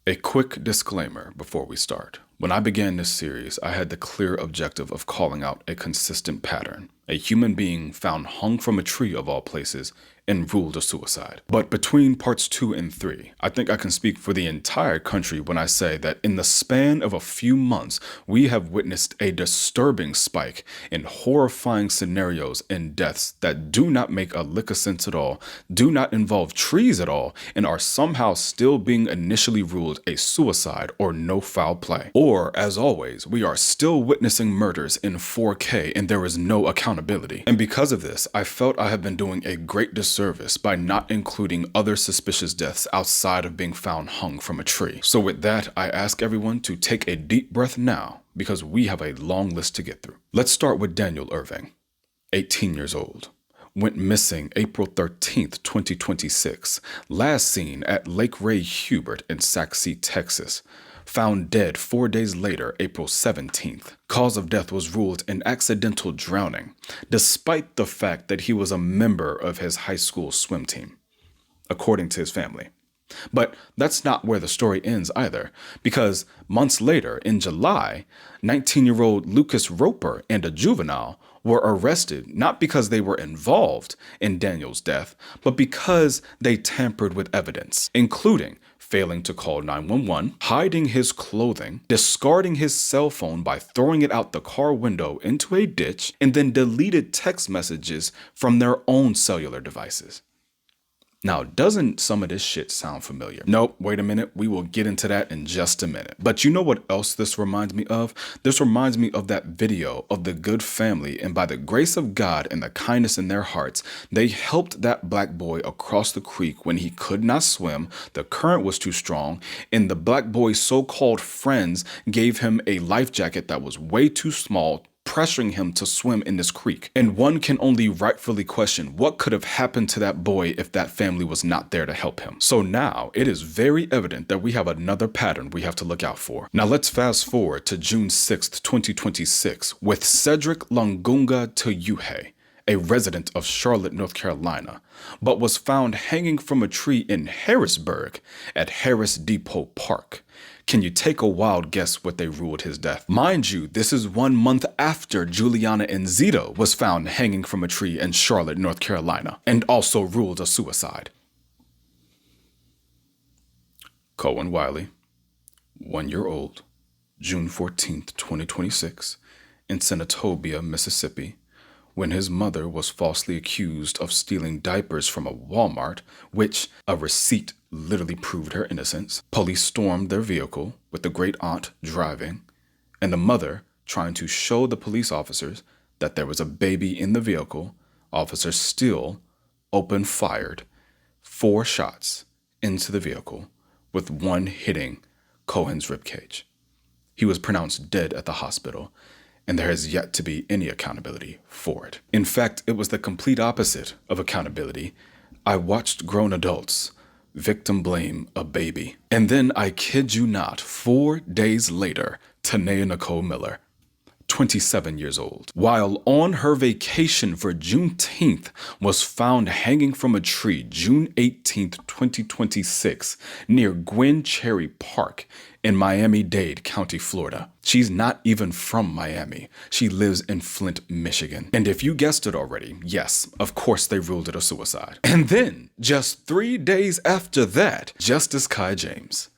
A quick disclaimer before we start. When I began this series, I had the clear objective of calling out a consistent pattern. A human being found hung from a tree of all places and ruled a suicide. But between parts 2 and 3, I think I can speak for the entire country when I say that in the span of a few months, we have witnessed a disturbing spike in horrifying scenarios and deaths that do not make a lick of sense at all, do not involve trees at all, and are somehow still being initially ruled a suicide or no foul play. Or, as always, we are still witnessing murders in 4K and there is no accountability. And because of this, I felt I have been doing a great disservice by not including other suspicious deaths outside of being found hung from a tree. So with that, I ask everyone to take a deep breath now because we have a long list to get through. Let's start with Daniel Irving, 18 years old. Went missing April 13th, 2026. Last seen at Lake Ray Hubert in Sac City, Texas. Found dead 4 days later, April 17th. Cause of death was ruled an accidental drowning, despite the fact that he was a member of his high school swim team, according to his family. But that's not where the story ends either, because months later, in July, 19-year-old Lucas Roper and a juvenile were arrested not because they were involved in Daniel's death, but because they tampered with evidence, including failing to call 911, hiding his clothing, discarding his cell phone by throwing it out the car window into a ditch, and then deleted text messages from their own cellular devices. Now, doesn't some of this shit sound familiar? Nope, wait a minute, we will get into that in just a minute. But you know what else this reminds me of? This reminds me of that video of the good family, and by the grace of God and the kindness in their hearts, they helped that black boy across the creek when he could not swim, the current was too strong, and the black boy's so-called friends gave him a life jacket that was way too small, pressuring him to swim in this creek. And one can only rightfully question what could have happened to that boy if that family was not there to help him. So now it is very evident that we have another pattern we have to look out for. Now let's fast forward to June 6th, 2026 with Cedric Lungunga Tuyuhe, a resident of Charlotte, North Carolina, but was found hanging from a tree in Harrisburg at Harris Depot Park. Can you take a wild guess what they ruled his death? Mind you, this is 1 month after Juliana Enzito was found hanging from a tree in Charlotte, North Carolina, and also ruled a suicide. Cohen Wiley, 1 year old, June 14th, 2026, in Senatobia, Mississippi, when his mother was falsely accused of stealing diapers from a Walmart, which a receipt literally proved her innocence. Police stormed their vehicle with the great aunt driving, and the mother trying to show the police officers that there was a baby in the vehicle. Officers still opened fired 4 shots into the vehicle, with one hitting Cohen's ribcage. He was pronounced dead at the hospital, and there has yet to be any accountability for it. In fact, it was the complete opposite of accountability. I watched grown adults victim blame a baby. And then, I kid you not, 4 days later, Tanea Nicole Miller, 27 years old, while on her vacation for Juneteenth, was found hanging from a tree June 18th, 2026, near Gwen Cherry Park in Miami-Dade County, Florida. She's not even from Miami. She lives in Flint, Michigan. And if you guessed it already, yes, of course they ruled it a suicide. And then, just 3 days after that, Justice Kai James,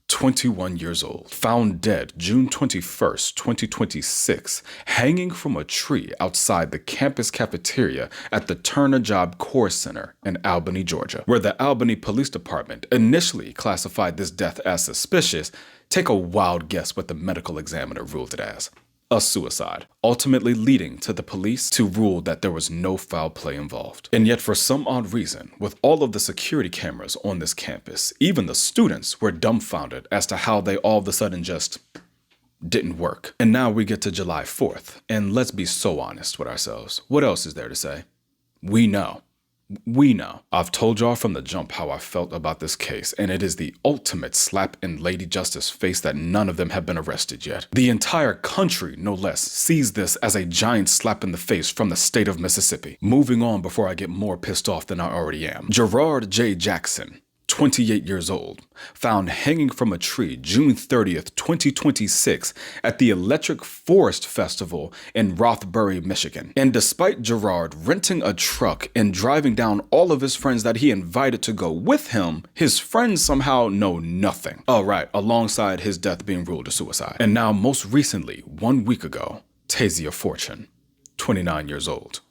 21 years old, found dead June 21st, 2026, hanging from a tree outside the campus cafeteria at the Turner Job Corps Center in Albany, Georgia, where the Albany Police Department initially classified this death as suspicious. Take a wild guess what the medical examiner ruled it as. A suicide, ultimately leading to the police to rule that there was no foul play involved. And yet, for some odd reason, with all of the security cameras on this campus, even the students were dumbfounded as to how they all of a sudden just didn't work. And now we get to July 4th, and let's be so honest with ourselves. What else is there to say? We know. We know. I've told y'all from the jump how I felt about this case, and it is the ultimate slap in Lady Justice's face that none of them have been arrested yet. The entire country, no less, sees this as a giant slap in the face from the state of Mississippi. Moving on before I get more pissed off than I already am. Gerard J. Jackson, 28 years old, found hanging from a tree June 30th, 2026 at the Electric Forest Festival in Rothbury, Michigan. And despite Gerard renting a truck and driving down all of his friends that he invited to go with him, his friends somehow know nothing. Oh right, alongside his death being ruled a suicide. And now most recently, 1 week ago, Tasia Fortune, 29 years old,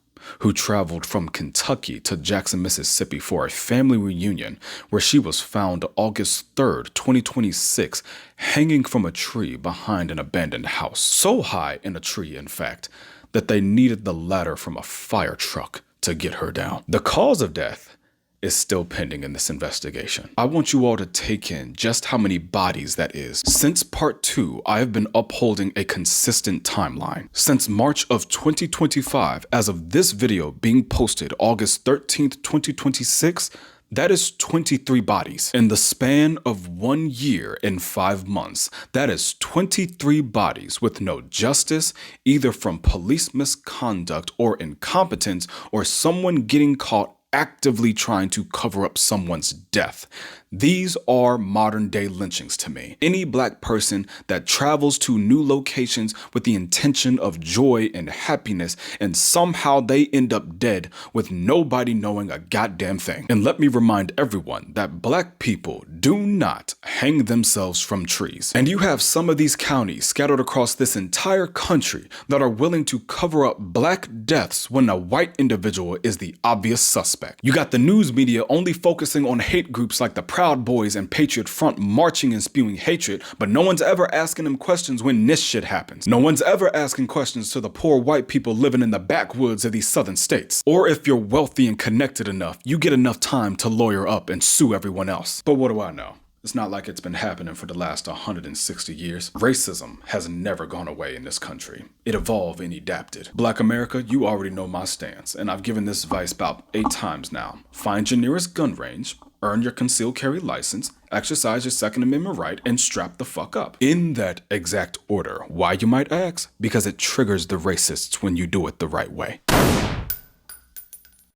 who traveled from Kentucky to Jackson, Mississippi for a family reunion where she was found August 3rd, 2026, hanging from a tree behind an abandoned house. So high in a tree, in fact, that they needed the ladder from a fire truck to get her down. The cause of death is still pending in this investigation. I want you all to take in just how many bodies that is. Since part 2, I have been upholding a consistent timeline. Since March of 2025, as of this video being posted August 13th, 2026, that is 23 bodies. In the span of 1 year and 5 months, that is 23 bodies with no justice, either from police misconduct or incompetence, or someone getting caught actively trying to cover up someone's death. These are modern day lynchings to me. Any black person that travels to new locations with the intention of joy and happiness, and somehow they end up dead with nobody knowing a goddamn thing. And let me remind everyone that black people do not hang themselves from trees. And you have some of these counties scattered across this entire country that are willing to cover up black deaths when a white individual is the obvious suspect. You got the news media only focusing on hate groups like the Proud Boys and Patriot Front marching and spewing hatred, but no one's ever asking them questions when this shit happens. No one's ever asking questions to the poor white people living in the backwoods of these southern states. Or if you're wealthy and connected enough, you get enough time to lawyer up and sue everyone else. But what do I know? It's not like it's been happening for the last 160 years. Racism has never gone away in this country. It evolved and adapted. Black America, you already know my stance, and I've given this advice about 8 times now. Find your nearest gun range, earn your concealed carry license, exercise your Second Amendment right, and strap the fuck up. In that exact order. Why, you might ask? Because it triggers the racists when you do it the right way.